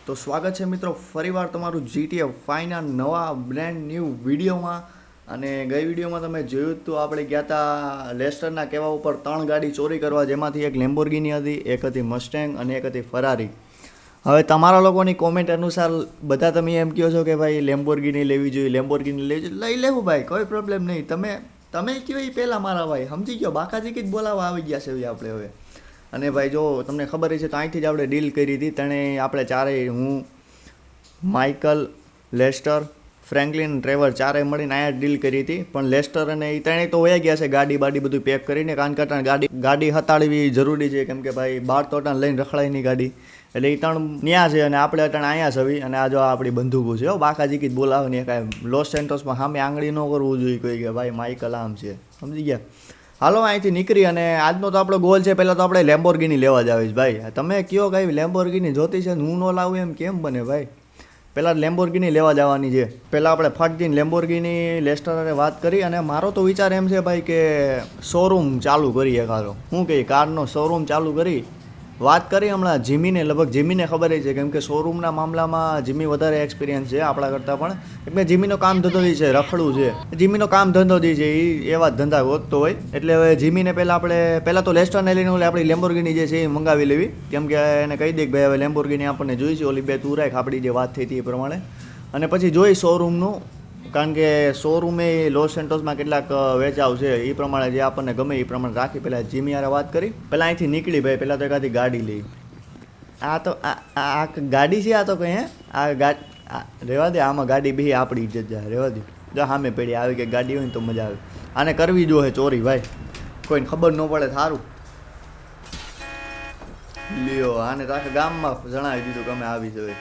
તો સ્વાગત છે મિત્રો ફરીવાર તમારું GTA 5ના નવા બ્રેન્ડ ન્યૂ વિડીયોમાં. અને ગઈ વિડીયોમાં તમે જોયું તો આપણે ગયા હતા લેસ્ટરના કહેવા ઉપર 3 ગાડી ચોરી કરવા, જેમાંથી એક લેમ્બોર્ગિની હતી, એક હતી મસ્ટેંગ અને એક હતી ફરારી. હવે તમારા લોકોની કોમેન્ટ અનુસાર બધા તમે એમ કહો છો કે ભાઈ લેમ્બોર્ગિની લેવી જોઈએ, લેમ્બોર્ગિની લેવી જોઈએ. લઈ લેવું ભાઈ, કોઈ પ્રોબ્લેમ નહીં. તમે કહો એ પહેલાં મારા ભાઈ સમજી ગયો, બાકાજી જ બોલાવવા આવી ગયા છે આપણે હવે. અને ભાઈ જો તમને ખબર છે તો અહીંથી જ આપણે ડીલ કરી હતી. તેણે આપણે ચારેય, હું, માઇકલ, લેસ્ટર, ફ્રેન્કલિન, ટ્રેવર ચારેય મળીને અહીંયા ડીલ કરી હતી. પણ લેસ્ટર અને એ ત્રણેય તો વયા ગયા છે ગાડી બાડી બધું પેક કરીને, કારણ કે ગાડી હતાડવી જરૂરી છે, કેમ કે ભાઈ બાર તો અટાણ લઈને રખડાય નહીં ગાડી. એટલે એ ત્રણ ન્યા છે અને આપણે અટાણ અહીંયા છવી. અને આ જો આપણી બંદૂકો છે, બાકાજી જ બોલાવે ને કાંઈ લોસ સેન્ટોસમાં સામે આંગળી ન કરવું જોઈએ કોઈ કે ભાઈ માઇકલ આમ છે, સમજી ગયા. હાલો અહીંથી નીકળી અને આજનો તો આપણો ગોલ છે પહેલાં તો આપણે લેમ્બોર્ગિની લેવા જ આવીશ ભાઈ. તમે કયો કાંઈ લેમ્બોર્ગિની જોતી છે હું ન લાવું એમ કેમ બને ભાઈ? પહેલાં લેમ્બોર્ગિની લેવા જવાની છે. પહેલાં આપણે ફટ જઈને લેમ્બોર્ગિની લેસ્ટરે વાત કરી. અને મારો તો વિચાર એમ છે ભાઈ કે શોરૂમ ચાલુ કરીએ કારો. શું કહે, કારનો શોરૂમ ચાલુ કરી વાત કરી હમણાં જીમીને. લગભગ જીમીને ખબર છે, કેમ કે શોરૂમના મામલામાં જીમી વધારે એક્સપિરિયન્સ છે આપણા કરતાં પણ. એટલે જીમીનો કામ ધંધો જે છે રખડું છે, જીમીનો કામ ધંધો જે છે એ એવા જ ધંધા ગોતતો હોય. એટલે હવે જીમીને પહેલાં તો લેસ્ટરને લઈને આપણી લેમ્બોર્ગિની જે છે એ મંગાવી લેવી, કેમ કે એને કહી દે કે ભાઈ હવે લેમ્બોર્ગિની આપણને જોઈ છે, ઓલી બે તું રાખ આપણી જે વાત થઈ હતી એ પ્રમાણે. અને પછી જોઈ શોરૂમનું, કારણ કે શોરૂમે લોસ સેન્ટોસમાં કેટલાક વેચાવ છે એ પ્રમાણે જે આપણને ગમે એ પ્રમાણે રાખી. પહેલાં જીમી યારે વાત કરી. પહેલાં અહીંથી નીકળી ભાઈ, પહેલાં તો એકાદી ગાડી લઈ. આ તો આ ગાડી છે, આ તો કંઈ આ ગાડી રહેવા દે, આમાં ગાડી બે આપણી ઇજ્જત જાય, રહેવા દે. જો સામે પેઢી આવી કે ગાડી હોય ને તો મજા આવે. આને કરવી જોઈએ ચોરી ભાઈ, કોઈને ખબર ન પડે સારું. લ્યો આને તો આખા ગામમાં જણાવી દીધું કે અમે આવી જોઈએ.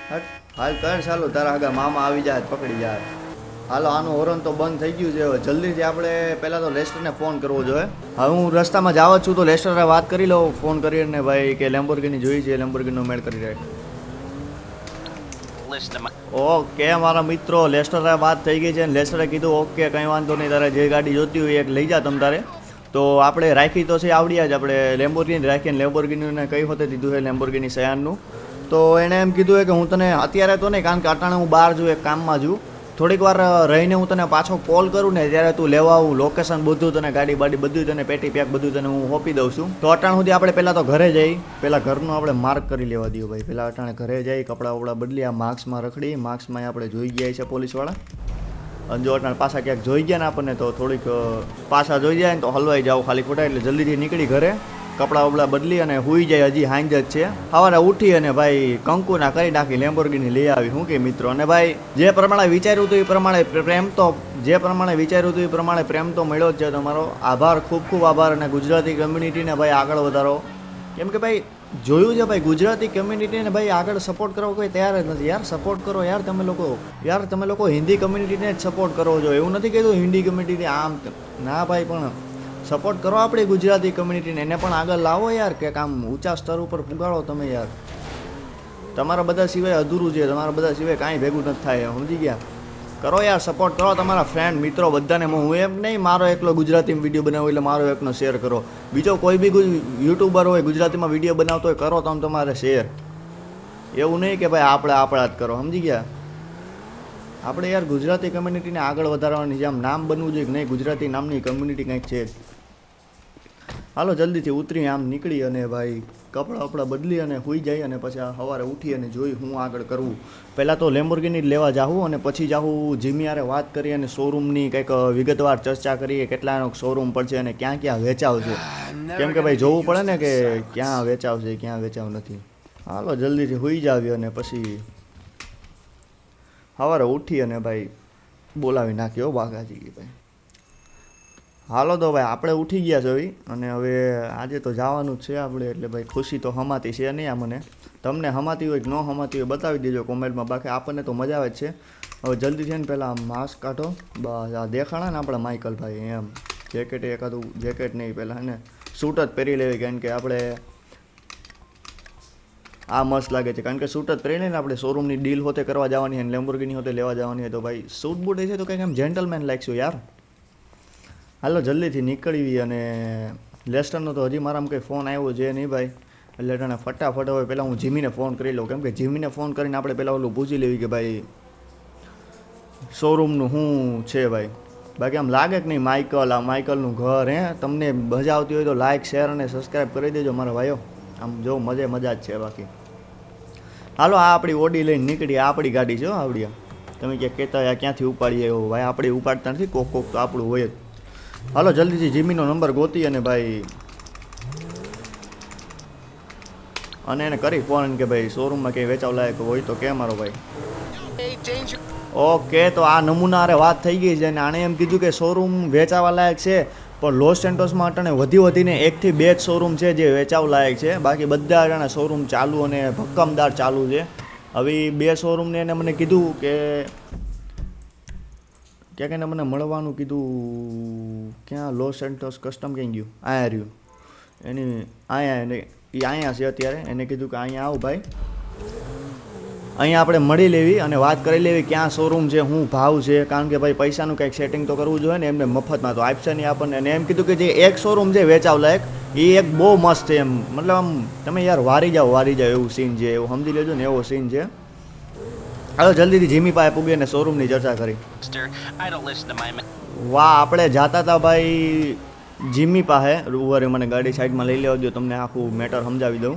હાલ કર ચાલો, તારા આગળ મામા આવી જાય પકડી જાય. હાલો આનું હોરન તો બંધ થઈ ગયું છે. હવે જલ્દીથી આપણે પહેલાં તો લેસ્ટરને ફોન કરવો જોઈએ. હવે હું રસ્તામાં જાવ છું તો લેસ્ટરે વાત કરી લઉં ફોન કરીને ભાઈ કે લેમ્બોર્ગિની જોઈ છે, લેમ્બોર્ગિનનો મેળ કરી રહે. ઓકે મારા મિત્રો, લેસ્ટરે વાત થઈ ગઈ છે અને લેસ્ટરે કીધું ઓકે કંઈ વાંધો નહીં, તારે જે ગાડી જોતી હોય એક લઈ જા તમ તારે. તો આપણે રાખી તો છે આવડ્યા જ, આપણે લેમ્બોર્ગિની રાખીને લેમ્બોર્ગિનીને કઈ હોતે દીધું છે લેમ્બોર્ગિની સયાનનું. તો એણે એમ કીધું કે હું તને અત્યારે તો નહીં, કારણ કે અટાણે હું બહાર છું, એક કામમાં છું, થોડીક વાર રહીને હું તને પાછો કોલ કરું ને ત્યારે તું લેવા આવું, લોકેશન બધું તને, ગાડી બાડી બધું તને, પેટી પેક બધું તને હું સોંપી દઉં છું. તો અટાણ સુધી આપણે પહેલાં તો ઘરે જઈ, પહેલાં ઘરનું આપણે માર્ક કરી લેવા દઈએ ભાઈ. પહેલાં અટાણે ઘરે જઈ કપડાં વપડા બદલી, આ માર્ક્સમાં રખડી, માર્ક્સમાં આપણે જોઈ ગયા છે પોલીસવાળા. અને જો અટાણે પાછા ક્યાંક જોઈ ગયા ને આપણને તો થોડીક પાછા જોઈ જાય ને તો હલવાઈ જાવ ખાલી ખોટા. એટલે જલ્દીથી નીકળી ઘરે, કપડાં બપડા બદલી અને સૂઈ જાય. હજી હાંજ જ છે. સવારે ઉઠી અને ભાઈ કંકુના કરી નાખી, લેમ્બોર્ગિની લઈ આવી. શું કે મિત્રો, અને ભાઈ જે પ્રમાણે વિચાર્યું હતું એ પ્રમાણે પ્રેમ તો, જે પ્રમાણે વિચાર્યું હતું એ પ્રમાણે પ્રેમ તો મળ્યો જ છે. તમારો આભાર, ખૂબ ખૂબ આભાર. અને ગુજરાતી કમ્યુનિટીને ભાઈ આગળ વધારો, કેમ કે ભાઈ જોયું છે ભાઈ ગુજરાતી કમ્યુનિટીને ભાઈ આગળ સપોર્ટ કરવા કોઈ તૈયાર જ નથી યાર. સપોર્ટ કરો યાર તમે લોકો, યાર તમે લોકો હિન્દી કમ્યુનિટીને જ સપોર્ટ કરવો જોઈએ. એવું નથી કીધું હિન્દી કમ્યુનિટી આમ ના ભાઈ, પણ સપોર્ટ કરો આપણી ગુજરાતી કમ્યુનિટીને, એને પણ આગળ લાવો યાર, કે કામ ઊંચા સ્તર ઉપર પુગાડો તમે યાર. તમારા બધા સિવાય અધૂરું છે, તમારા બધા સિવાય કાંઈ ભેગું નથી થાય, સમજી ગયા? કરો યાર, સપોર્ટ કરો તમારા ફ્રેન્ડ મિત્રો બધાને. હું એમ નહીં મારો એકલો ગુજરાતીમાં વિડીયો બનાવું એટલે મારો એકનો શેર કરો. બીજો કોઈ બી યુટ્યુબર હોય ગુજરાતીમાં વિડીયો બનાવતો હોય, કરો તમે તમારે શેર. એવું નહીં કે ભાઈ આપણા જ કરો, સમજી ગયા? આપણે યાર ગુજરાતી કમ્યુનિટીને આગળ વધારવાની જેમ નામ બનવું જોઈએ કે નહીં, ગુજરાતી નામની કમ્યુનિટી કંઈક છે. હાલો જલ્દીથી ઉતરી આમ નીકળી અને ભાઈ કપડાં વપડા બદલી અને સૂઈ જાય. અને પછી સવારે ઉઠી અને જોઈ હું આગળ કરવું. પહેલાં તો લેમ્બોર્ગિની જ લેવા જાઉં અને પછી જાઉં જીમી યારે વાત કરી અને શોરૂમની કંઈક વિગતવાર ચર્ચા કરીએ, કેટલાનો શોરૂમ પડશે અને ક્યાં ક્યાં વેચાવ છે. કેમ કે ભાઈ જોવું પડે ને કે ક્યાં વેચાવ છે ક્યાં વેચાવ નથી. હાલો જલ્દીથી સૂઈ જાવી અને પછી સવારે ઉઠી અને ભાઈ બોલાવી નાખ્યો બાગાજી ભાઈ. હાલો તો ભાઈ આપણે ઉઠી ગયા છે અને હવે આજે તો જવાનું જ છે આપણે. એટલે ભાઈ ખુશી તો હમાતી છે નહીં આ મને. તમને હમાતી હોય કે ન હમાતી હોય બતાવી દેજો કોમેન્ટમાં, બાકી આપણને તો મજા આવે જ છે. હવે જલ્દી થઈને પહેલાં માસ્ક કાઢો, બસ આ દેખાણા ને આપણા માઇકલ ભાઈ એમ. જેકેટ એકાદું જેકેટ નહીં, પહેલાં ને સૂટ જ પહેરી લેવી, કારણ કે આપણે આ મસ્ત લાગે છે, કારણ કે સૂટ જ પહેરી લઈને આપણે શોરૂમની ડીલ હોતે કરવા જવાની અને લેમ્બોર્ગિની હોતે લેવા જવાની હોય તો ભાઈ સૂટ બૂટ છે તો કંઈક એમ જેન્ટલમેન લાગશું યાર. હાલો જલ્દીથી નીકળવી. અને લેસ્ટરનો તો હજી મારામાં કંઈ ફોન આવ્યો છે નહીં ભાઈ. એટલે તને ફટાફટ હવે પહેલાં હું જીમીને ફોન કરી લઉં, કેમ કે જીમીને ફોન કરીને આપણે પહેલાં ઓલું પૂછી લેવી કે ભાઈ શોરૂમનું શું છે ભાઈ. બાકી આમ લાગે કે નહીં માઇકલનું ઘર હે. તમને મજા આવતી હોય તો લાઇક શેર અને સબસ્ક્રાઈબ કરી દેજો મારા ભાઈઓ. આમ જો મજા જ છે. બાકી હાલો, આ આપણી ઓડી લઈને નીકળી. આ આપણી ગાડી છે આવડી. તમે ક્યાંક કહેતા હોય ક્યાંથી ઉપાડીએ એવું, ભાઈ આપણે ઉપાડતા નથી, કોક તો આપણું હોય જ. હાલો જલ્દીથી જીમીનો નંબર ગોતી અને ભાઈ અને એને કરી ફોન કે ભાઈ શોરૂમમાં કંઈ વેચાવ લાયક હોય તો કે મારો ભાઈ. ઓકે, તો આ નમૂના હારે વાત થઈ ગઈ છે અને આણે એમ કીધું કે શોરૂમ વેચાવા લાયક છે, પણ લોસ સેન્ટોસમાં અટાણે વધીને 1 થી 2 જ શોરૂમ છે જે વેચાવ લાયક છે. બાકી બધા અટાણે શોરૂમ ચાલુ અને ભક્કમદાર ચાલુ છે. હવે 2 શોરૂમને એને મને કીધું કે ક્યાંક એને મને મળવાનું કીધું. ક્યાં લોસ સેન્ટોસ કસ્ટમ ક્યાં ગયું? અહીંયા રહ્યું એની. અહીંયા છે અત્યારે. એને કીધું કે અહીંયા આવ ભાઈ, અહીંયા આપણે મળી લેવી અને વાત કરી લેવી ક્યાં શોરૂમ છે, શું ભાવ છે. કારણ કે ભાઈ પૈસાનું કંઈક સેટિંગ તો કરવું જોઈએ ને, એમને મફતમાં તો આપશે નહીં આપણને. અને એમ કીધું કે જે એક શોરૂમ છે વેચાવ લાયક એ એક બહુ મસ્ત છે એમ, મતલબ આમ તમે યાર વારી જાઓ એવું સીન છે, એવું સમજી લેજો ને, એવો સીન છે. હાલો જલ્દીથી જીમી પાસે પૂગી અને શોરૂમની ચર્ચા કરી. વાહ, આપણે જાતા હતા ભાઈ જીમી પાસે. રૂવારે મને ગાડી સાઈડમાં લઈ લેવા દો, તમને આખું મેટર સમજાવી દઉં.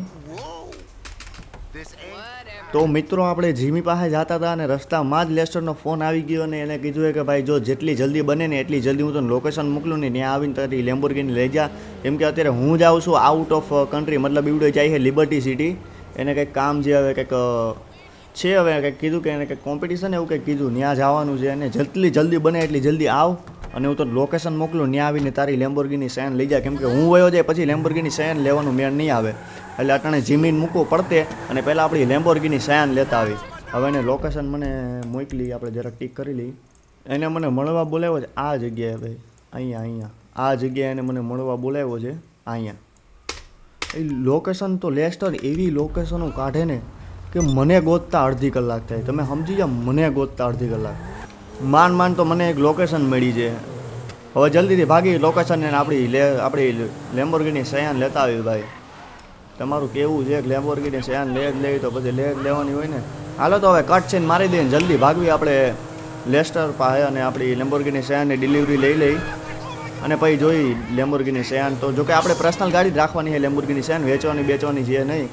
તો મિત્રો આપણે જીમી પાસે જતા હતા અને રસ્તામાં જ લેસ્ટરનો ફોન આવી ગયો અને એને કીધું કે ભાઈ જો જેટલી જલ્દી બને ને એટલી જલ્દી હું તને લોકેશન મોકલું ને ત્યાં આવીને તારી લેમ્બોર્ગિની લઈ જા. કેમ કે અત્યારે હું જાઉં છું આઉટ ઓફ કન્ટ્રી, મતલબ એવડે જાય છે લિબર્ટી સિટી. એને કંઈક કામ છે, હવે કંઈક છે, હવે કંઈક કીધું કે એને કંઈક કોમ્પિટિશન એવું કંઈક કીધું, ત્યાં જવાનું છે. અને જેટલી જલ્દી બને એટલી જલ્દી આવ અને હું તો લોકેશન મોકલું, ત્યાં આવીને તારી લેમ્બોર્ગિની સેન લઈ જા. કેમ કે હું વયો જાય પછી લેમ્બોર્ગિની સેન લેવાનું મેળ નહીં આવે. એટલે અટાણે જીમીન મૂકવું પડતે અને પહેલાં આપણી લેમ્બોર્ગિની સેન લેતા આવી. હવે એને લોકેશન મને મોકલી, આપણે જરાક ટીક કરી લઈ. એને મને મળવા બોલાવ્યો છે આ જગ્યાએ ભાઈ, અહીંયા આ જગ્યાએ એને મને મળવા બોલાવ્યો છે અહીંયા. એ લોકેશન તો લેસ્ટર એવી લોકેશનો કાઢે ને કે મને ગોતતા અડધી કલાક થાય. તમે સમજી જાઓ, મને ગોતતા અડધી કલાક. માંડ તો મને એક લોકેશન મળી છે. હવે જલ્દીથી ભાગી લોકેશન ને આપણી લેમ્બોર્ગિની સેન લેતા આવી ભાઈ. તમારું કેવું છે કે લેમ્બોર્ગિની સેન લે જ લેવી તો પછી લે જ લેવાની હોય ને. હાલો તો હવે કટ છે મારી દઈએ જલ્દી ભાગવી આપણે લેસ્ટર પાસે અને આપણી લેમ્બોર્ગિની સેનની ડિલિવરી લઈ અને પછી જોઈ લેમ્બોર્ગિની સેન. તો જોકે આપણે પર્સનલ ગાડી જ રાખવાની છે, લેમ્બોર્ગિની સેન વેચવાની છે નહીં.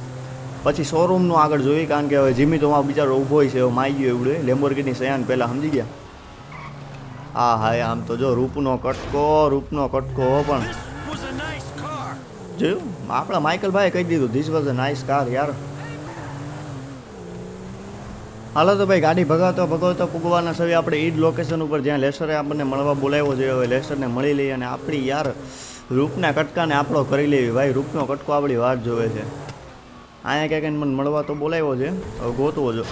પછી શોરૂમનું આગળ જોઈએ, કારણ કે હવે જીમી તો બિચારો ઊભો છે, હવે માઈ ગયો એવડે. લેમ્બોર્ગિની સેન પહેલાં સમજી ગયા. હા આમ તો જો રૂપનો કટકો પણ જોયું આપણા માઇકલભાઈ કહી દીધું this was a nice car યાર. હાલો તો ભાઈ ગાડી ભગાવતો પૂગવાના સવે આપણે એ જ લોકેશન ઉપર જ્યાં લેસ્ટરે આપણને મળવા બોલાવ્યો છે. હવે લેસ્ટરને મળી લઈએ અને આપણી યાર રૂપના કટકાને આપણો કરી લેવી ભાઈ. રૂપનો કટકો આપણી વાત જોવે છે. અહીંયા ક્યાંક મને મળવા તો બોલાવ્યો છે, હવે ગોતવો જો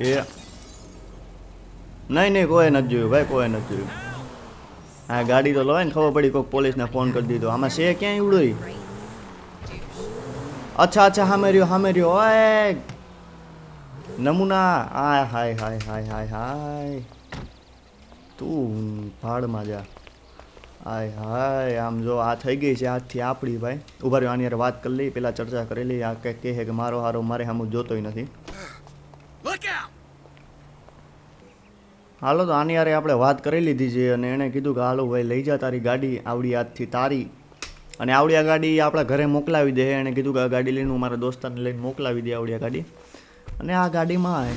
એ નહીં કોઈ નથી જોયું ભાઈ, કોઈ નથી જોયું. હા ગાડી તો લવાય ને ખબર પડી કોઈક પોલીસને ફોન કરી દીધો. આમાં છે ક્યાં એવડો? અચ્છા સામે રહ્યો ઓય નમૂના. હાય તું ભાડમાં જા. હાય આમ જો આ થઈ ગઈ છે આજથી આપણી ભાઈ. ઉભા રહ્યો, આની યાર વાત કરી લઈ, પેલા ચર્ચા કરી લઈ. આ કંઈક કહે કે મારો હારો મારે સામું જોતોય નથી. હાલો તો આની યારે આપણે વાત કરી લીધી છે અને એણે કીધું કે હાલો ભાઈ લઈ જા તારી ગાડી આવડી આજથી તારી. અને આવડી આ ગાડી આપણા ઘરે મોકલાવી દે. એણે કીધું કે આ ગાડી લઈને હું મારા દોસ્તારને લઈને મોકલાવી દે આવડી આ ગાડી. અને આ ગાડીમાં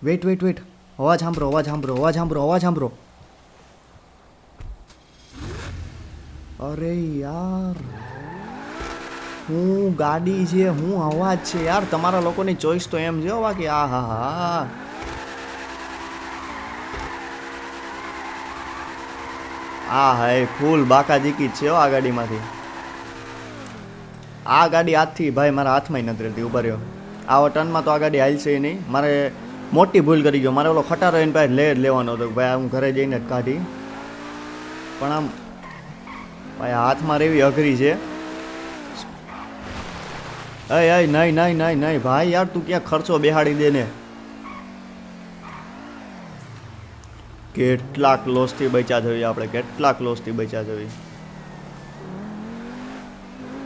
વેઇટ અવાજ સાંભળો. અરે યાર હું ગાડી છે, હું અવાજ છે યાર. તમારા લોકોની ચોઈસ તો એમ છે બાકી હા હાય ફૂલ બાકાજીકી જ છે આ ગાડીમાંથી. આ ગાડી આજથી ભાઈ મારા હાથમાં નથી રહેતી. ઉભા રહ્યો, આવા ટર્નમાં તો આ ગાડી હાલશે નહીં. મારે મોટી ભૂલ કરી ગયો. મારે ઓલો ખટારો એને પાસે લેવાનો હતો કે ભાઈ હું ઘરે જઈને જ કાઢી, પણ આમ ભાઈ હાથમાં રહેવી અઘરી છે. નહીં ભાઈ યાર તું ક્યાં ખર્ચો બેહાડી દે ને. કેટલાક લોસથી બચ્યા જવી આપણે, કેટલાક લોસથી બચ્યા જવી.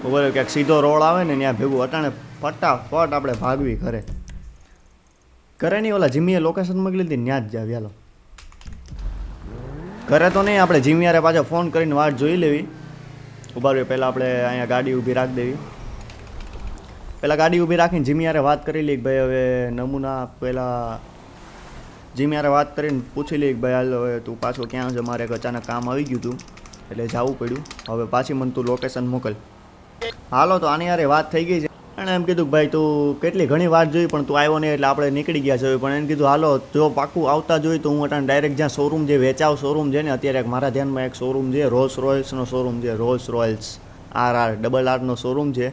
ખબર ક્યાંક સીધો રોડ આવે ને ત્યાં ભેગું અટાણે ફટાફટ આપણે ભાગવી ઘરે. ઘરે નહીં, ઓલા જીમીએ લોકેશન મોકલી હતી ત્યાં જ જાવ. ચાલો ઘરે તો નહીં, આપણે જીમિયારે પાછો ફોન કરીને વાટ જોઈ લેવી. ઉભા રહ્યો, પહેલાં આપણે અહીંયા ગાડી ઊભી રાખી દેવી. પહેલાં ગાડી ઊભી રાખીને જીમિયારે વાત કરી લઈએ કે ભાઈ હવે નમૂના, પહેલાં જીમિયારે વાત કરીને પૂછી લઈએ કે ભાઈ હાલ હવે તું પાછો ક્યાં છે, મારે એક અચાનક કામ આવી ગયું હતું એટલે જવું પડ્યું, હવે પાછી મને તું લોકેશન મોકલ. હાલો તો આની યારે વાત થઈ ગઈ છે. એણે એમ કીધું કે ભાઈ તું કેટલી ઘણી વાત જોઈ પણ તું આવ્યો નહીં એટલે આપણે નીકળી ગયા છે. પણ એને કીધું હાલો જો પાકું આવતા જોઈ તો હું અટાણે ડાયરેક્ટ જ્યાં શોરૂમ જે વેચાવ શોરૂમ છે ને, અત્યારે મારા ધ્યાનમાં એક શોરૂમ છે, રોલ્સ રોયલ્સનો શોરૂમ છે, રોલ્સ રોયલ્સ RRRનો શોરૂમ છે.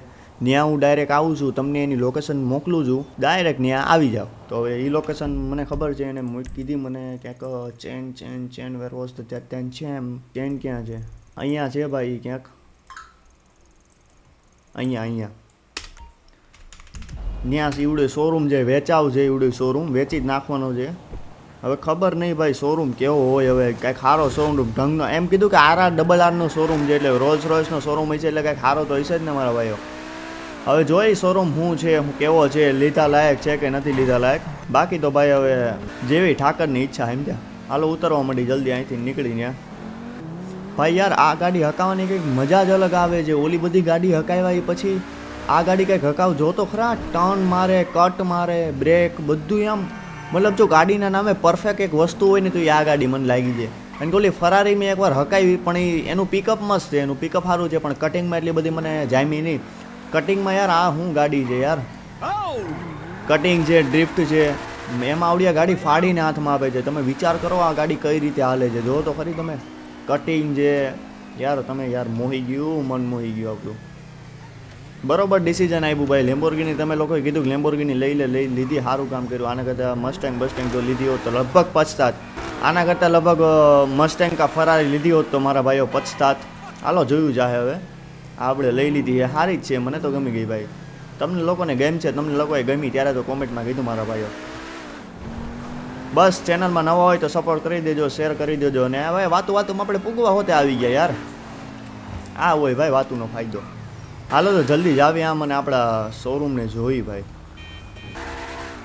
ત્યાં હું ડાયરેક્ટ આવું છું, તમને એની લોકેશન મોકલું છું, ડાયરેક્ટ ત્યાં આવી જાઓ. તો હવે એ લોકેશન મને ખબર છે, એને કીધી મને ક્યાંક ચેન વેર વોઝ ત્યાં છે. એમ ચેન ક્યાં છે? અહીંયા છે ભાઈ ક્યાંક, અહીંયા ત્યાં ઈવડે શોરૂમ છે, વેચાવ છે, ઈવડે શોરૂમ વેચી જ નાખવાનો છે. હવે ખબર નહીં ભાઈ શોરૂમ કેવો હોય, હવે કાંઈક સારો શોરૂમ ઢંગનો. એમ કીધું કે RRRનો શોરૂમ છે એટલે રોલ્સ રોયલ્સનો શોરૂમ હોય છે એટલે કાંઈક સારો તો હશે જ ને મારા ભાઈઓ. હવે જોઈ શોરૂમ શું છે, હું કેવો છે, લીધા લાયક છે કે નથી લીધા લાયક. બાકી તો ભાઈ હવે જેવી ઠાકરની ઈચ્છા એમ ત્યાં. હાલો ઉતરવા માંડી જલ્દી અહીંથી નીકળી ત્યાં. ભાઈ યાર આ ગાડી હકાવવાની કંઈક મજા જ અલગ આવે છે. ઓલી બધી ગાડી હકાવ્યા પછી આ ગાડી કંઈક હકાવ જોતો ખરા, ટર્ન મારે, કટ મારે, બ્રેક બધું એમ. મતલબ જો ગાડીના નામે પરફેક્ટ એક વસ્તુ હોય ને તો એ આ ગાડી મને લાગી છે. કારણ કે ઓલી ફરારી મેં એકવાર હકાવી પણ એનું પિકઅપ મસ્ત છે, એનું પિકઅપ સારું છે, પણ કટિંગમાં એટલી બધી મને જામી નહીં. કટિંગમાં યાર આ શું ગાડી છે યાર, કટિંગ છે, ડ્રિફ્ટ છે, એમાં આવડી આ ગાડી ફાડીને હાથમાં આપે છે. તમે વિચાર કરો આ ગાડી કઈ રીતે હાલે છે, જો તો ખરી તમે. કટિંગ છે યાર, તમે યાર મોહી ગયું, મન મોહી ગયું આપણું. બરોબર ડિસિઝન આપ્યું ભાઈ. લેમ્બોર્ગિની તમે લોકોએ કીધું કે લેમ્બોર્ગિની લઈ લીધી, સારું કામ કર્યું. આના કરતાં મસ્ટેંગ જો લીધી હોત તો લગભગ પછતાત. આના કરતાં લગભગ મસ્ટેંગ કા ફરારી લીધી હોત તો મારા ભાઈઓ પછતાત. હાલો જોયું જાહે. હવે આપણે લઈ લીધી એ સારી જ છે, મને તો ગમી ગઈ ભાઈ. તમને લોકોને ગેમ છે, તમને લોકોએ ગમી ત્યારે તો કોમેન્ટમાં કીધું મારા ભાઈઓ. બસ ચેનલમાં નવા હોય તો સપોર્ટ કરી દેજો, શેર કરી દેજો. અને હવે વાતુમાં આપણે પૂગવા હોતે આવી ગયા યાર. આ હોય ભાઈ વાતુનો ફાયદો. હાલો તો જલ્દી જ આવી આમ અને આપણા શોરૂમને જોઈ ભાઈ.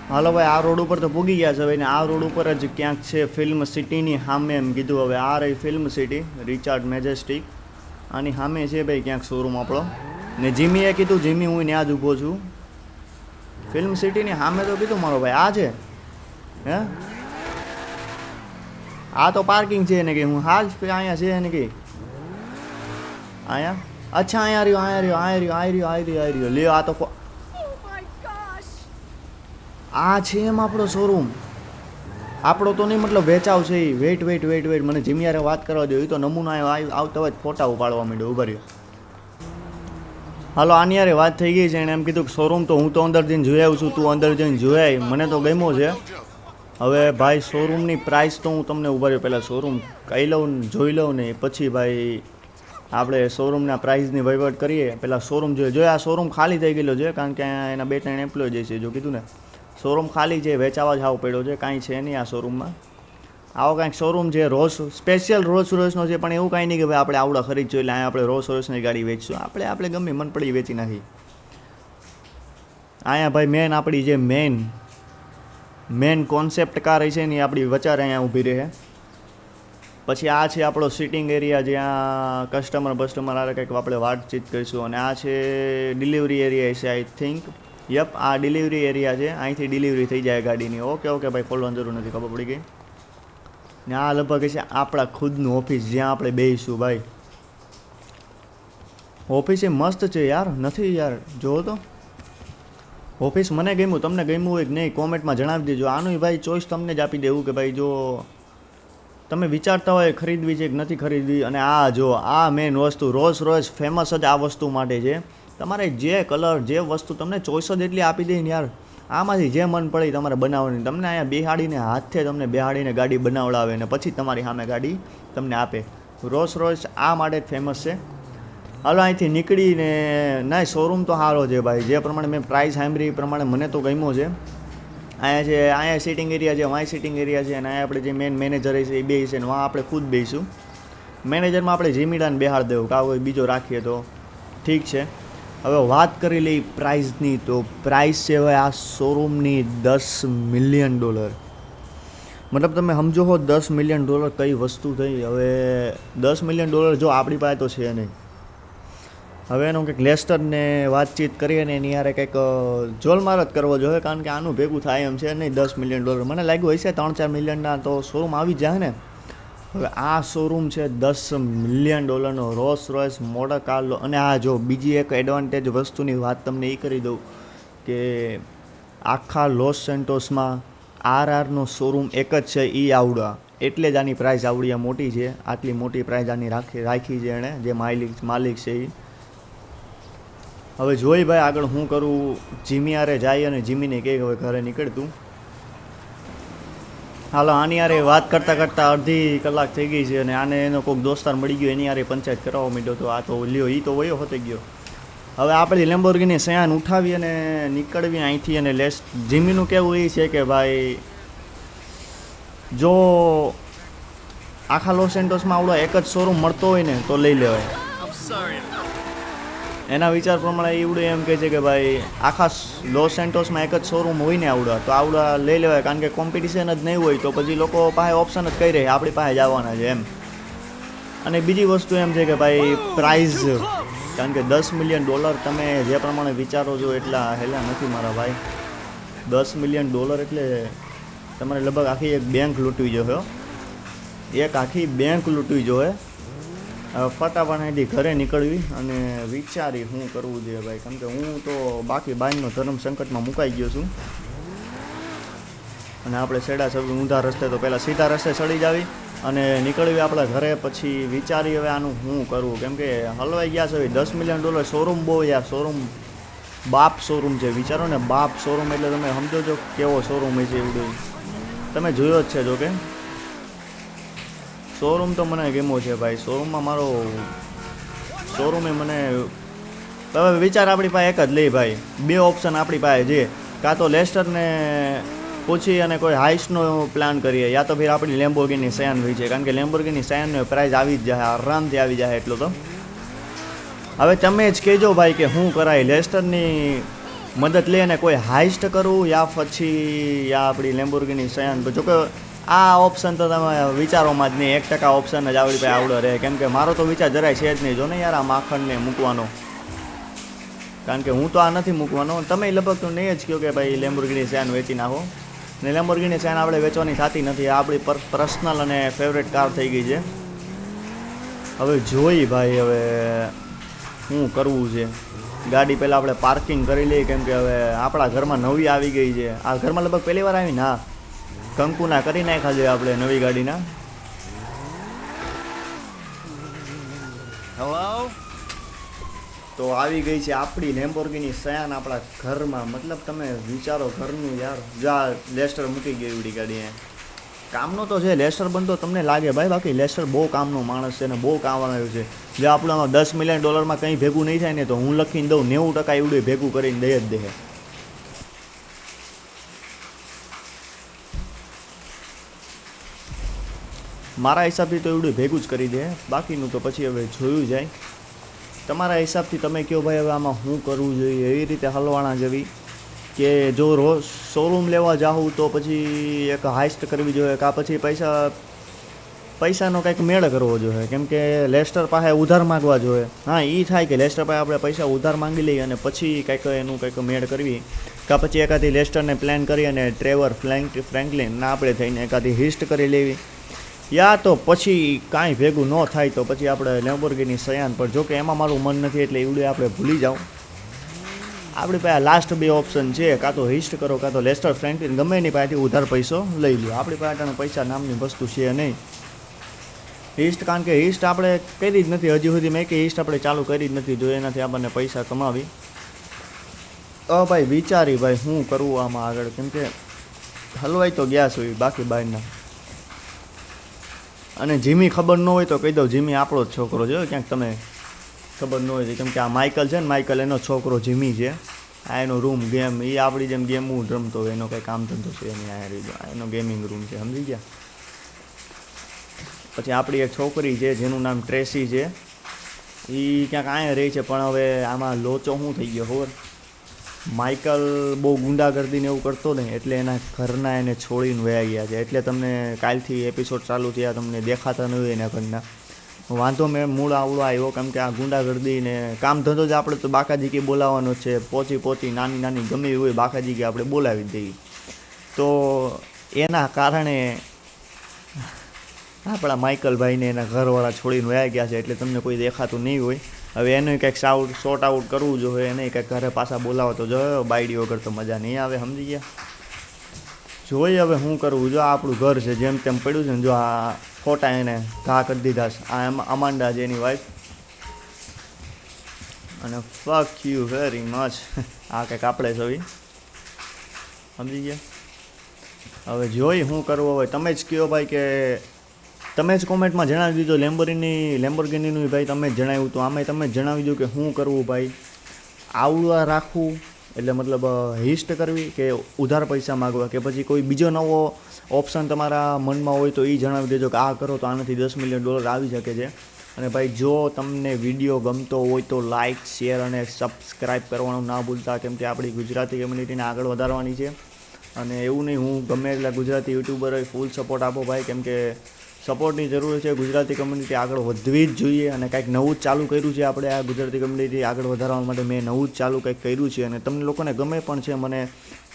હાલો ભાઈ આ રોડ ઉપર તો પૂગી ગયા છે ભાઈ ને. આ રોડ ઉપર જ ક્યાંક છે ફિલ્મ સિટીની સામે એમ કીધું. હવે આ રહી ફિલ્મ સિટી, રિચાર્ડ મેજેસ્ટિક. આની સામે છે ભાઈ ક્યાંક શોરૂમ આપણો. ને જીમીએ કીધું જીમી હું ત્યાં જ ઊભો છું. ફિલ્મ સિટીની સામે તો કીધું મારો ભાઈ આ છે. હે આ તો પાર્કિંગ છે ને કે હું હાલ અહીંયા છે ને કે અહીંયા. અચ્છા અહીંયા રહ્યો લ્યો. આ તો આ છે એમ આપણો શોરૂમ. આપણો તો નહીં મતલબ વેચાવ છે એ. વેઇટ મને જીમિયારે વાત કરવા દો. એ તો નમૂના આવતા હોય ફોટા ઉપાડવા માંડ્યો. ઉભા રહ્યો. હાલો આની યારે વાત થઈ ગઈ છે. એણે એમ કીધું કે શોરૂમ તો હું તો અંદર જઈને જોઈ આવ્યું છું, તું અંદર જઈને જોયા. મને તો ગમ્યો છે. હવે ભાઈ શોરૂમની પ્રાઇસ તો હું તમને ઉભા રહ્યો પહેલાં શોરૂમ કહી લઉં ને જોઈ લઉં ને પછી ભાઈ આપણે શોરૂમના પ્રાઇસની વહીવટ કરીએ. પહેલાં શોરૂમ જોઈએ. આ શોરૂમ ખાલી થઈ ગયેલો છે કારણ કે એના 2-3 એમ્પ્લોય છે. જો કીધું ને શોરૂમ ખાલી છે, વેચાવા જ આવો પડ્યો છે, કાંઈ છે નહીં આ શોરૂમમાં. આવો કાંઈક શોરૂમ છે રોલ્સ સ્પેશિયલ રોલ્સ રોયસનો છે, પણ એવું કાંઈ નહીં કે ભાઈ આપણે આવડા ખરીદશું એટલે અહીંયા આપણે રોલ્સ રોયસની ગાડી વેચશું. આપણે ગમે મન પડી વેચી નાખી. અહીંયા ભાઈ મેન આપણી જે મેન કોન્સેપ્ટ કાર છે ને આપણી વચારે અહીંયા ઊભી રહે. પછી આ છે આપણો સિટિંગ એરિયા જ્યાં કસ્ટમર આવે કંઈક આપણે વાતચીત કરીશું. અને આ છે ડિલિવરી એરિયા છે આઈ થિંક. યપ આ ડિલિવરી એરિયા છે, અહીંથી ડિલિવરી થઈ જાય ગાડીની. ઓકે ભાઈ ખોલવાની જરૂર નથી, ખબર પડી ગઈ. ને આ લગભગ છે આપણા ખુદનું ઓફિસ જ્યાં આપણે બેસીશું ભાઈ. ઓફિસ એ મસ્ત છે યાર, નથી યાર જોવો તો. ઓફિસ મને ગમ્યું, તમને ગમ્યું હોય કે નહીં કોમેન્ટમાં જણાવી દેજો. આનું ભાઈ ચોઈસ તમને જ આપી દેવું કે ભાઈ જો તમે વિચારતા હોય ખરીદવી છે કે નથી ખરીદવી. અને આ જો આ મેઇન વસ્તુ રોલ્સ રોયસ ફેમસ જ આ વસ્તુ માટે છે. તમારે જે કલર જે વસ્તુ તમને ચોઈસ જ એટલી આપી દે ને યાર. આમાંથી જે મન પડે તમારે બનાવવાની. તમને અહીંયા બેહાડીને હાથે તમને બેહાડીને ગાડી બનાવડાવે ને પછી તમારી સામે ગાડી તમને આપે. રોલ્સ રોયસ આ માટે જ ફેમસ છે. હાલો અહીંથી નીકળીને ના શોરૂમ તો સારો છે ભાઈ. જે પ્રમાણે મેં પ્રાઇસ સાંભળી એ પ્રમાણે મને તો ગમ્યો છે. અહીંયા સિટિંગ એરિયા છે, વાય સિટિંગ એરિયા છે. અને અહીંયા આપણે જે મેન મેનેજર છે એ બે છે ને વાં આપણે ખુદ બેસીશું. મેનેજરમાં આપણે જીમીડાને બેહાડ દેવું કાં કોઈ બીજો રાખીએ તો ઠીક છે. હવે વાત કરી લઈ પ્રાઇઝની, તો પ્રાઇસ છે હવે આ શોરૂમની $10 મિલિયન. મતલબ તમે સમજો હો $10 મિલિયન કઈ વસ્તુ થઈ. હવે $10 મિલિયન જો આપણી પાસે તો છે નહીં. હવે એનું કંઈક લેસ્ટરને વાતચીત કરીએ ને એની યારે કંઈક જોલમાર જ કરવો જોઈએ, કારણ કે આનું ભેગું થાય એમ છે નહીં. $10 મિલિયન મને લાગ્યું હશે 3-4 મિલિયનના તો શોરૂમ આવી જાય ને. હવે આ શોરૂમ છે $10 million Rolls Royce motor Carlo. અને આ જો બીજી એક એડવાન્ટેજ વસ્તુની વાત તમને એ કરી દઉં કે આખા લોસ સેન્ટોસમાં RRનો શોરૂમ એક જ છે, એ આવડા. એટલે જ આની પ્રાઇસ આવડી મોટી છે. આટલી મોટી પ્રાઇસ આની રાખી છે એણે, જે માલિક છે એ. હવે જોઈ ભાઈ આગળ હું કરું. જીમી આરે જાય અને જીમીને કહે હવે ઘરે નીકળતું. હાલો આની યારે વાત કરતાં કરતાં અડધી કલાક થઈ ગઈ છે અને આને એનો કોઈક દોસ્તાર મળી ગયો, એની યારે પંચાયત કરાવવા માંડ્યો. તો આ તો લ્યો એ તો વયો હોતે ગયો. હવે આપણી લેમ્બોર્ગિની સયાન ઉઠાવી અને નીકળવી અહીંથી. અને જીમીનું કહેવું એ છે કે ભાઈ જો આખા લોસ એન્ટોસમાં આવડો એક જ શોરૂમ મળતો હોય ને તો લઈ લેવાય. એના વિચાર પ્રમાણે એવડું એમ કહે છે કે ભાઈ આખા લોસ સેન્ટોસમાં એક જ શોરૂમ હોય ને આવડા લઈ લેવાય, કારણ કે કોમ્પિટિશન જ નહીં હોય તો પછી લોકો પાસે ઓપ્શન જ કઈ રહે, આપણી પાસે જ આવવાના છે એમ. અને બીજી વસ્તુ એમ છે કે ભાઈ પ્રાઇઝ, કારણ કે $10 મિલિયન તમે જે પ્રમાણે વિચારો છો એટલા હેલા નથી મારા ભાઈ. $10 મિલિયન એટલે તમારે લગભગ આખી એક બેંક લૂંટવી જોઈએ, એક આખી બેંક લૂંટવી જોઈએ. ફટાફટ અહીંથી ઘરે નીકળવી અને વિચારી શું કરવું જોઈએ ભાઈ, કેમ કે હું તો બાકી બાઈનો ધર્મ સંકટમાં મુકાઈ ગયો છું. અને આપણે સેડા ઊંધા રસ્તે તો પહેલાં સીધા રસ્તે ચડી જાવી અને નીકળવી આપણા ઘરે. પછી વિચારી હવે આનું શું કરવું, કેમ કે હલવાઈ ગયા છે. $10 મિલિયન શોરૂમ બહુ યાર, શોરૂમ બાપ શોરૂમ છે. વિચારો ને બાપ શોરૂમ એટલે તમે સમજો છો કેવો શોરૂમ હોય છે. એવું તમે જોયો જ છે. જો કે શોરૂમ તો મને ગમ્યો છે ભાઈ. શોરૂમમાં મારો શોરૂમે મને હવે વિચાર આપણી પાસે એક જ લઈ ભાઈ. બે ઓપ્શન આપણી પાસે છે, કાં તો લેસ્ટરને પૂછી અને કોઈ હાઇસ્ટનો પ્લાન કરીએ, યા તો ફિર આપણી લેમ્બોર્ગિની સયાન હોય છે, કારણ કે લેમ્બોર્ગિની સયાનનો પ્રાઇઝ આવી જ જાય, આરામથી આવી જાય એટલો તો. હવે તમે જ કહેજો ભાઈ કે શું કરાય, લેસ્ટરની મદદ લઈને કોઈ હાઇસ્ટ કરવું યા પછી આપણી લેમ્બોર્ગિની સયાન. જો કે આ ઓપ્શન તો તમે વિચારોમાં જ નહીં, 1% ઓપ્શન જ આવડી પાસે આવડો રહે, કેમ કે મારો તો વિચાર જરાય છે જ નહીં. જો ને યાર આ માખણને મૂકવાનો, કારણ કે હું તો આ નથી મૂકવાનો. તમે લગભગ તો નહીં જ કહો કે ભાઈ લેમ્બોર્ગિની સયાન વેચી નાખો. ને લેમ્બોર્ગિની સયાન આપણે વેચવાની થતી નથી, આપણી પર્સનલ અને ફેવરેટ કાર થઈ ગઈ છે. હવે જોઈ ભાઈ હવે શું કરવું છે. ગાડી પહેલાં આપણે પાર્કિંગ કરી લઈએ, કેમ કે હવે આપણા ઘરમાં નવી આવી ગઈ છે. આ ઘરમાં લગભગ પહેલી વાર આવી ના કંકુના કરી નાખ્યા છે આપણે નવી ગાડીના. હેલો, તો આવી ગઈ છે આપણી લેમ્બોર્ગિની સયાન આપણા ઘરમાં. મતલબ તમે વિચારો ઘરનું યાર, જા લેસ્ટર મૂકી ગઈ એવડી ગાડી. કામનો તો છે લેસ્ટર બનતો તમને લાગે ભાઈ, બાકી લેસ્ટર બહુ કામનો માણસ છે ને બહુ કામ આવ્યું છે. જે આપણમાં $10 મિલિયન કંઈ ભેગું નહીં થાય ને તો હું લખીને દઉં 90% એવડું ભેગું કરીને દઈ જ દે. મારા હિસાબથી તો એવડું ભેગું જ કરી દે, બાકીનું તો પછી હવે જોયું જાય. તમારા હિસાબથી તમે કહો ભાઈ હવે આમાં શું કરવું જોઈએ. એવી રીતે હલવાણા જેવી કે જો રોજ શોરૂમ લેવા જાઉં તો પછી એક હાઇસ્ટ કરવી જોઈએ, કાં પછી પૈસાનો કંઈક મેળ કરવો જોઈએ, કેમ કે લેસ્ટર પાસે ઉધાર માગવા જોઈએ. હા એ થાય કે લેસ્ટર પાસે આપણે પૈસા ઉધાર માંગી લઈએ અને પછી કંઈક એનું કંઈક મેળ કરવી, કાં પછી એકાદી લેસ્ટરને પ્લાન કરી અને ટ્રેવર ફ્રેન્કલિન ના આપણે થઈને એકાદી હિસ્ટ કરી લેવી, યા તો પછી કાંઈ ભેગું ન થાય તો પછી આપણે લેમ્બોર્ગિની સયાન પર. જો કે એમાં મારું મન નથી એટલે એવડું આપણે ભૂલી જાઉં. આપણી પાસે લાસ્ટ બે ઓપ્શન છે, કાં તો હિસ્ટ કરો કાં તો લેસ્ટર ફ્રેન્કલિન, ગમે એની પાસેથી ઉધાર પૈસો લઈ લો. આપણી પાસે પૈસા નામની વસ્તુ છે નહીં. હિસ્ટ, કારણ કે હિસ્ટ આપણે કરી જ નથી હજી સુધી. મેં કે હિસ્ટ આપણે ચાલુ કરી જ નથી, જો એનાથી આપણને પૈસા કમાવી. ભાઈ વિચારી ભાઈ શું કરવું આમાં આગળ, કેમ કે હલવાઈ તો ગયા છે બાકી બહારના. અને જીમી ખબર ન હોય તો કહી દઉં, જીમી આપણો જ છોકરો છે ક્યાંક, તમે ખબર ન હોય કેમ કે આ માઇકલ છે ને, માઇકલ એનો છોકરો જીમી છે. આ એનો રૂમ ગેમ, એ આપણી જેમ ગેમ હું રમતો હોય, એનો કંઈ કામ ધંધો છે એની આ એનો ગેમિંગ રૂમ છે, સમજી ગયા. પછી આપણી એક છોકરી છે જેનું નામ ટ્રેસી છે, એ ક્યાંક અહીંયા રહે છે, પણ હવે આમાં લોચો શું થઈ ગયો ખબર, માઇકલ બહુ ગુંડાગર્દીને એવું કરતો ને એટલે એના ઘરના એને છોડીને વયા ગયા છે, એટલે તમને કાલથી એપિસોડ ચાલુ થયા તમને દેખાતા ન હોય એના ઘરના. વાંધો મેં મૂળ આવડો આવ્યો, કેમ કે આ ગુંડાગર્દી ને કામ ધંધો જ આપણે તો બાકાજી કે બોલાવવાનો છે, પહોંચી નાની નાની ગમે એવી હોય બાકાજી કે આપણે બોલાવી જ દઈએ. તો એના કારણે આપણા માઇકલભાઈને એના ઘરવાળા છોડીને વયા ગયા છે, એટલે તમને કોઈ દેખાતું નહીં હોય. હવે એનું કંઈક શોર્ટ આઉટ કરવું જોઈએ, એને કંઈક ઘરે પાછા બોલાવો તો જો બાયડી વગર તો મજા નહીં આવે, સમજી ગયા. જોઈએ હવે શું કરવું, જો આપણું ઘર છે જેમ તેમ પડ્યું છે ને, જો આ ફોટા એને ઘા કરી દીધા છે. આ અમાન્ડા છે એની વાઈફ, અને ફક યુ વેરી મચ. આ કંઈક આપણે સવી સમજી ગયા. હવે જોઈ શું કરવું, હવે તમે જ કહો ભાઈ, કે તમે જ કોમેન્ટમાં જણાવી દીધો લેમ્બોર્ગિનીનું ભાઈ તમે જ જણાવ્યું, તો આમાં તમે જ જણાવી દો કે શું કરવું ભાઈ, આવડવા રાખવું એટલે મતલબ હિસ્ટ કરવી કે ઉધાર પૈસા માગવા, કે પછી કોઈ બીજો નવો ઓપ્શન તમારા મનમાં હોય તો એ જણાવી દેજો કે આ કરો તો આનાથી $10 મિલિયન આવી શકે છે. અને ભાઈ જો તમને વિડીયો ગમતો હોય તો લાઇક, શેર અને સબસ્ક્રાઈબ કરવાનું ના ભૂલતા, કેમ કે આપણી ગુજરાતી કમ્યુનિટીને આગળ વધારવાની છે. અને એવું નહીં હું ગમે એટલા ગુજરાતી યુટ્યુબર હોય ફૂલ સપોર્ટ આપો ભાઈ, કેમ કે સપોર્ટની જરૂર છે. ગુજરાતી કમ્યુનિટી આગળ વધવી જ જોઈએ, અને કંઈક નવું જ ચાલુ કર્યું છે આપણે આ ગુજરાતી કમ્યુનિટી આગળ વધારવા માટે. મેં નવું જ ચાલુ કંઈક કર્યું છે, અને તમને લોકોને ગમે પણ છે. મને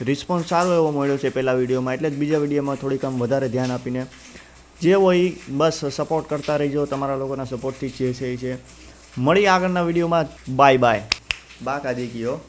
રિસ્પોન્સ સારો એવો મળ્યો છે પહેલાં વિડીયોમાં, એટલે જ બીજા વિડીયોમાં થોડીક આમ વધારે ધ્યાન આપીને જે હોય બસ સપોર્ટ કરતા રહીજો. તમારા લોકોના સપોર્ટથી જે છે એ છે. મળી આગળના વિડીયોમાં. Bye bye. બાકાજી કયો.